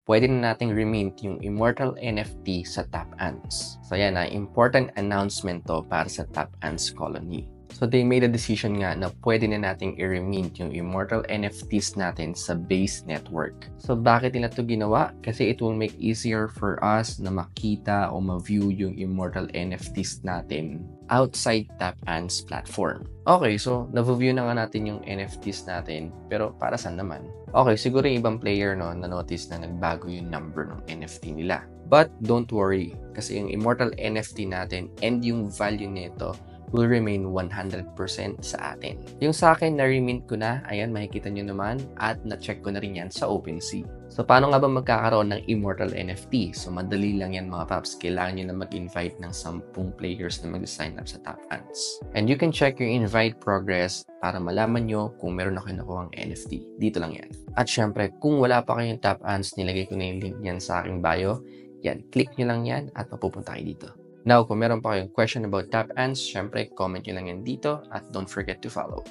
pwede na nating remint yung Immortal NFT sa Tap Ants. So yan na, important announcement to para sa Tap Ants Colony. So they made a decision nga na pwede na nating i-remint yung Immortal NFTs natin sa Base Network. So bakit nila to ginawa? Kasi it will make easier for us na makita o ma-view yung Immortal NFTs natin outside Tap Ants platform. Okay, so na-view na nga natin yung NFTs natin, pero para saan naman? Okay, siguro yung ibang player na-notice na nagbago yung number ng NFT nila. But don't worry, kasi yung Immortal NFT natin and yung value nito will remain 100% sa atin. Yung sa akin, na-remint ko na, ayan, makikita nyo naman, at na-check ko na rin yan sa OpenSea. So, paano nga ba magkakaroon ng Immortal NFT? So, madali lang yan mga paps. Kailangan nyo na mag-invite ng 10 players na mag-sign up sa Tap Ants. And you can check your invite progress para malaman nyo kung meron na kayo nakuhang NFT. Dito lang yan. At syempre, kung wala pa kayong Tap Ants, nilagay ko na yung link yan sa aking bio. Yan, click nyo lang yan at mapupunta kayo dito. Now, kung meron pa kayong question about Tap Ants, syempre, comment nyo lang yan dito at don't forget to follow.